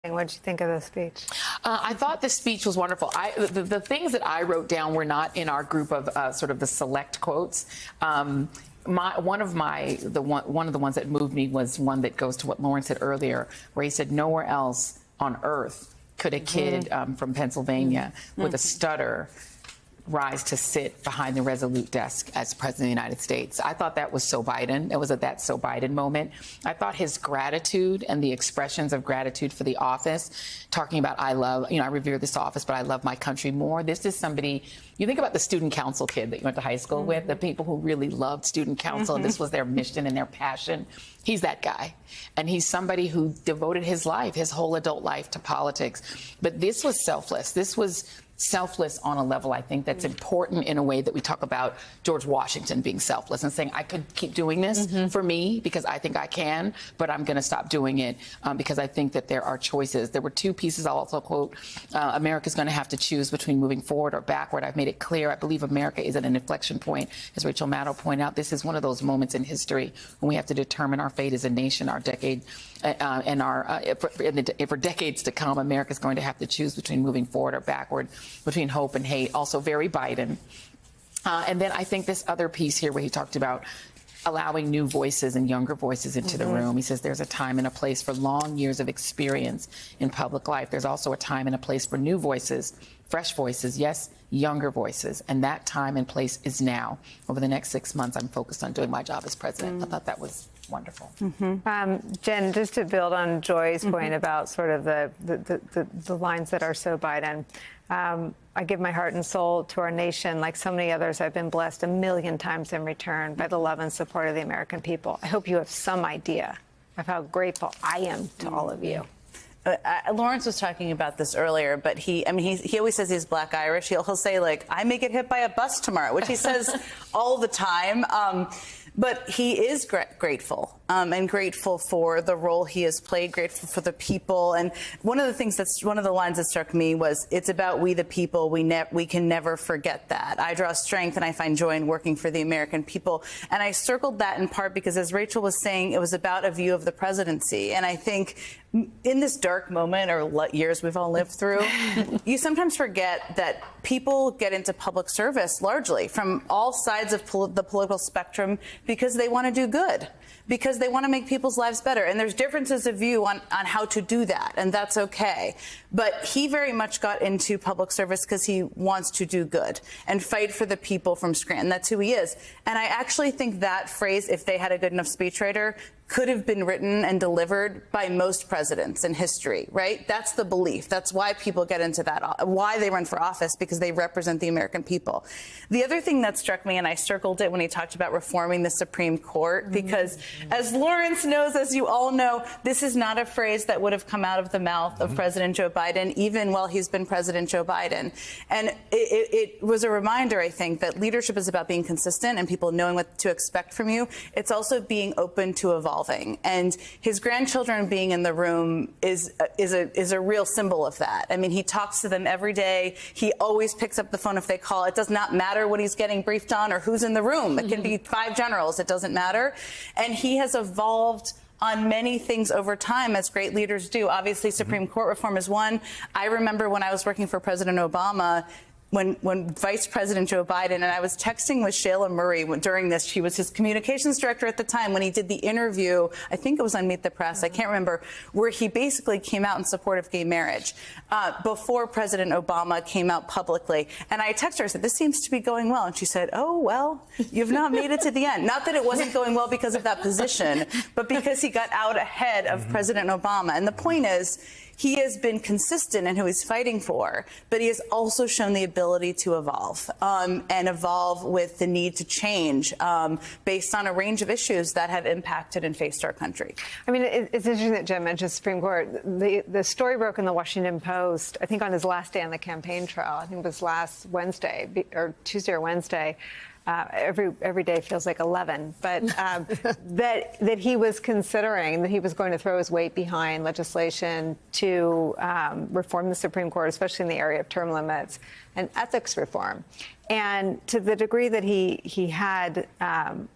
What did you think of the speech? I thought the speech was wonderful. The things that I wrote down were not in our group of sort of the select quotes. One of the ones that moved me was one that goes to what Lauren said earlier, where he said, "Nowhere else on earth could a kid from Pennsylvania with a stutter rise to sit behind the Resolute desk as President of the United States." I thought that was so Biden. It was a "that's so Biden" moment. I thought his gratitude and the expressions of gratitude for the office, talking about I revere this office, but I love my country more. This is somebody, you think about the student council kid that you went to high school with, the people who really loved student council, and this was their mission and their passion. He's that guy. And he's somebody who devoted his life, his whole adult life, to politics. But this was selfless. This was selfless on a level, I think, that's important in a way that we talk about George Washington being selfless and saying, I could keep doing this for me because I think I can, but I'm going to stop doing it because I think that there are choices. There were two pieces I'll also quote. America's going to have to choose between moving forward or backward. I've made it clear. I believe America is at an inflection point. As Rachel Maddow pointed out, this is one of those moments in history when we have to determine our fate as a nation, our decade, and for decades to come, America's going to have to choose between moving forward or backward, between hope and hate. Also very Biden. And then I think this other piece here where he talked about allowing new voices and younger voices into the room. He says there's a time and a place for long years of experience in public life. There's also a time and a place for new voices, fresh voices, yes, younger voices. And that time and place is now. Over the next 6 months, I'm focused on doing my job as president. I thought that was wonderful. Jen, just to build on Joy's point about sort of the lines that are so Biden, I give my heart and soul to our nation. Like so many others, I've been blessed 1,000,000 times in return by the love and support of the American people. I hope you have some idea of how grateful I am to all of you. Lawrence was talking about this earlier, but he always says he's Black Irish. He'll say, like, I may get hit by a bus tomorrow, which he says all the time. But he is grateful and grateful for the role he has played, grateful for the people. And one of the lines that struck me was, it's about we the people. We can never forget that. I draw strength and I find joy in working for the American people. And I circled that in part because, as Rachel was saying, it was about a view of the presidency. And I think in this dark moment or years we've all lived through, you sometimes forget that people get into public service largely from all sides of the political spectrum because they want to do good, because they want to make people's lives better. And there's differences of view on how to do that, and that's okay. But he very much got into public service because he wants to do good and fight for the people from Scranton. That's who he is. And I actually think that phrase, if they had a good enough speechwriter, could have been written and delivered by most presidents in history, right? That's the belief. That's why people get into that, why they run for office, because they represent the American people. The other thing that struck me, and I circled it when he talked about reforming the Supreme Court, because as Lawrence knows, as you all know, this is not a phrase that would have come out of the mouth of President Joe Biden, even while he's been President Joe Biden. And it was a reminder, I think, that leadership is about being consistent and people knowing what to expect from you. It's also being open to evolve. And his grandchildren being in the room is a real symbol of that. I mean, he talks to them every day. He always picks up the phone if they call. It does not matter what he's getting briefed on or who's in the room. It can be 5 generals. It doesn't matter. And he has evolved on many things over time, as great leaders do. Obviously, Supreme Court reform is one. I remember when I was working for President Obama, when Vice President Joe Biden, and I was texting with Shayla Murray during this, she was his communications director at the time, when he did the interview, I think it was on Meet the Press, I can't remember, where he basically came out in support of gay marriage before President Obama came out publicly. And I texted her, I said, this seems to be going well. And she said, oh, well, you've not made it to the end. Not that it wasn't going well because of that position, but because he got out ahead of President Obama. And the point is, he has been consistent in who he's fighting for, but he has also shown the ability to evolve and evolve with the need to change based on a range of issues that have impacted and faced our country. I mean, it's interesting that Jen mentioned Supreme Court. The story broke in the Washington Post, I think on his last day on the campaign trail. I think it was last Wednesday, or Tuesday or Wednesday. Every day feels like 11, but that he was considering that he was going to throw his weight behind legislation to reform the Supreme Court, especially in the area of term limits and ethics reform. And to the degree that he had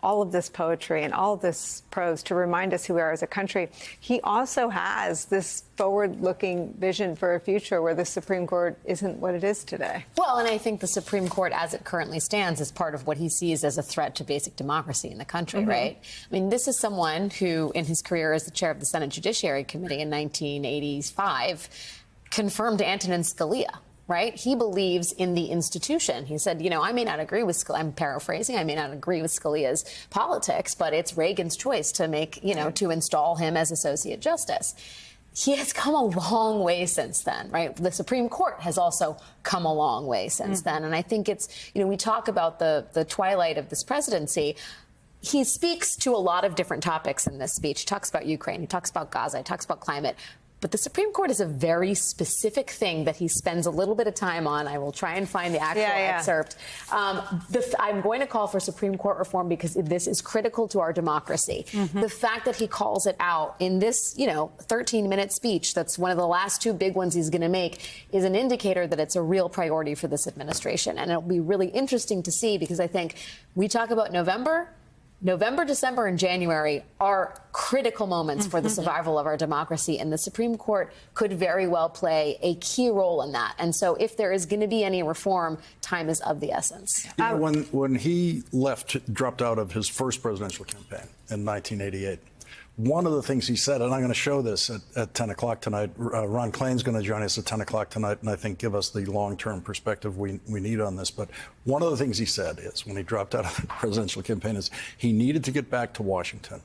all of this poetry and all of this prose to remind us who we are as a country, he also has this forward-looking vision for a future where the Supreme Court isn't what it is today. Well, and I think the Supreme Court, as it currently stands, is part of what he sees as a threat to basic democracy in the country, right? I mean, this is someone who, in his career as the chair of the Senate Judiciary Committee in 1985, confirmed Antonin Scalia. Right? He believes in the institution. He said, you know, I may not agree with Scalia. I'm paraphrasing. I may not agree with Scalia's politics, but it's Reagan's choice to make, you know, to install him as Associate Justice. He has come a long way since then, right? The Supreme Court has also come a long way since then. And I think it's, you know, we talk about the twilight of this presidency. He speaks to a lot of different topics in this speech. He talks about Ukraine. He talks about Gaza. He talks about climate. But the Supreme Court is a very specific thing that he spends a little bit of time on. I will try and find the actual excerpt. I'm going to call for Supreme Court reform because this is critical to our democracy. The fact that he calls it out in this, you know, 13-minute speech, that's one of the last two big ones he's going to make, is an indicator that it's a real priority for this administration. And it'll be really interesting to see because I think we talk about November, December, and January are critical moments for the survival of our democracy, and the Supreme Court could very well play a key role in that. And so if there is going to be any reform, time is of the essence. You know, when he dropped out of his first presidential campaign in 1988, one of the things he said, and I'm going to show this at 10 o'clock tonight, Ron Klain's going to join us at 10 o'clock tonight, and I think give us the long-term perspective we need on this. But one of the things he said is, when he dropped out of the presidential campaign, is he needed to get back to Washington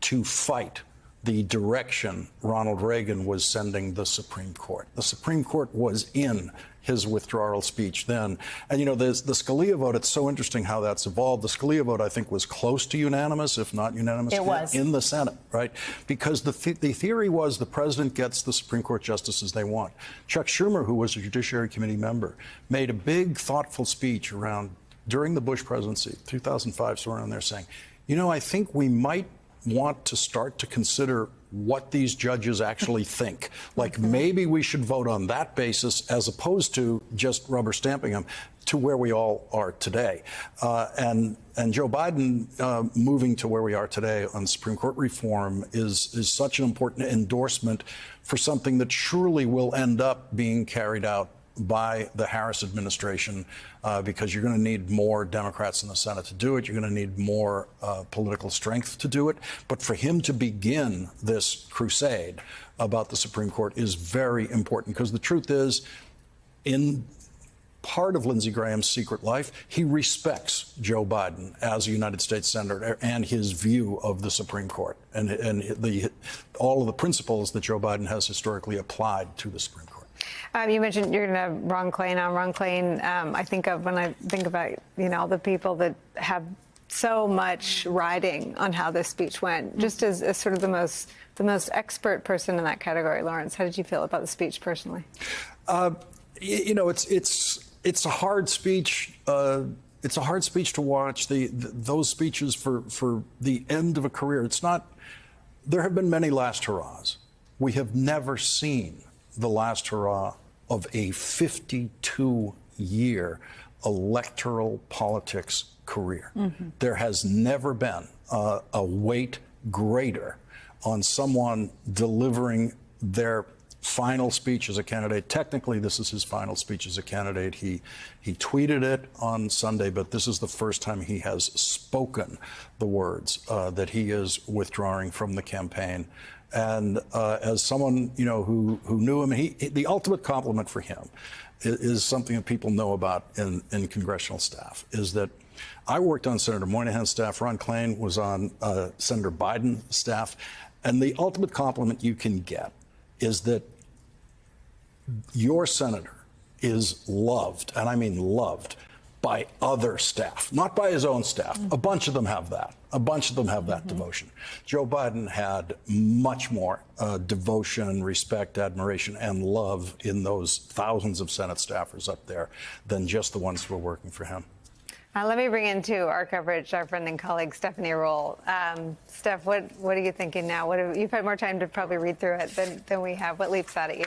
to fight the direction Ronald Reagan was sending the Supreme Court. The Supreme Court was in his withdrawal speech then. And, you know, the Scalia vote, it's so interesting how that's evolved. The Scalia vote, I think, was close to unanimous, if not unanimous, in the Senate, right? Because the theory was the president gets the Supreme Court justices they want. Chuck Schumer, who was a Judiciary Committee member, made a big, thoughtful speech during the Bush presidency, 2005, somewhere around there, saying, you know, I think we might want to start to consider what these judges actually think. Like, maybe we should vote on that basis as opposed to just rubber stamping them to where we all are today. And Joe Biden moving to where we are today on Supreme Court reform is such an important endorsement for something that surely will end up being carried out by the Harris administration, because you're going to need more Democrats in the Senate to do it. You're going to need more political strength to do it. But for him to begin this crusade about the Supreme Court is very important, because the truth is, in part of Lindsey Graham's secret life, he respects Joe Biden as a United States Senator and his view of the Supreme Court and all of the principles that Joe Biden has historically applied to the Supreme Court. You mentioned you're going to have Ron Klain on. Ron Klain, I think of when I think about, you know, all the people that have so much riding on how this speech went, just as sort of the most expert person in that category. Lawrence, how did you feel about the speech personally? You know, it's a hard speech. It's a hard speech to watch. Those speeches for the end of a career. It's not. There have been many last hurrahs. We have never seen the last hurrah of a 52-year electoral politics career. There has never been a weight greater on someone delivering their final speech as a candidate. Technically, this is his final speech as a candidate. He tweeted it on Sunday, but this is the first time he has spoken the words that he is withdrawing from the campaign. And as someone, you know, who knew him, the ultimate compliment for him is something that people know about in congressional staff, is that I worked on Senator Moynihan's staff. Ron Klain was on Senator Biden's staff. And the ultimate compliment you can get is that your senator is loved, and I mean loved, by other staff, not by his own staff. A bunch of them have that. A bunch of them have that devotion. Joe Biden had much more devotion, respect, admiration, and love in those thousands of Senate staffers up there than just the ones who are working for him. Let me bring into our coverage our friend and colleague Stephanie Roll. Steph, what are you thinking now? You've had more time to probably read through it than we have. What leaps out at you?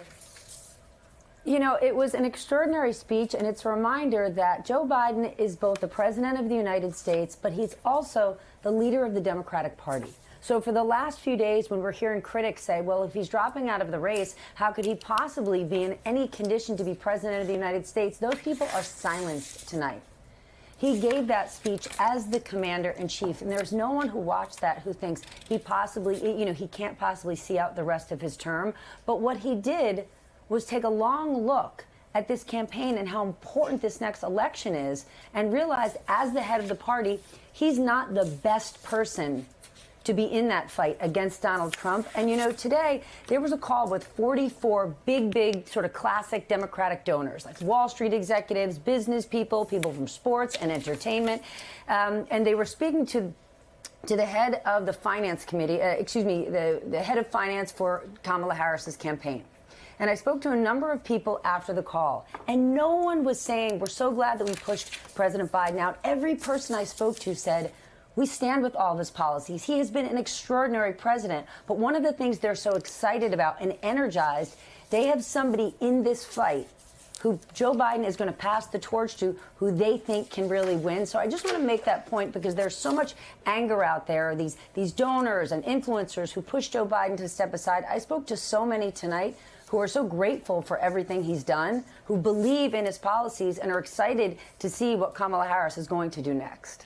You know, it was an extraordinary speech, and it's a reminder that Joe Biden is both the president of the United States, but he's also the leader of the Democratic Party. So for the last few days, when we're hearing critics say, well, if he's dropping out of the race, how could he possibly be in any condition to be president of the United States? Those people are silenced tonight. He gave that speech as the commander-in-chief, and there's no one who watched that who thinks he possibly, you know, he can't possibly see out the rest of his term. But what he did was take a long look at this campaign and how important this next election is, and realized as the head of the party, he's not the best person to be in that fight against Donald Trump. And, you know, today there was a call with 44 big sort of classic Democratic donors, like Wall Street executives, business people, people from sports and entertainment. And they were speaking to the head of the finance committee, the head of finance for Kamala Harris's campaign. And I spoke to a number of people after the call, and no one was saying, we're so glad that we pushed President Biden out. Every person I spoke to said, we stand with all of his policies. He has been an extraordinary president. But one of the things they're so excited about and energized, they have somebody in this fight who Joe Biden is going to pass the torch to, who they think can really win. So I just want to make that point, because there's so much anger out there, these donors and influencers who push Joe Biden to step aside. I spoke to so many tonight who are so grateful for everything he's done, who believe in his policies and are excited to see what Kamala Harris is going to do next.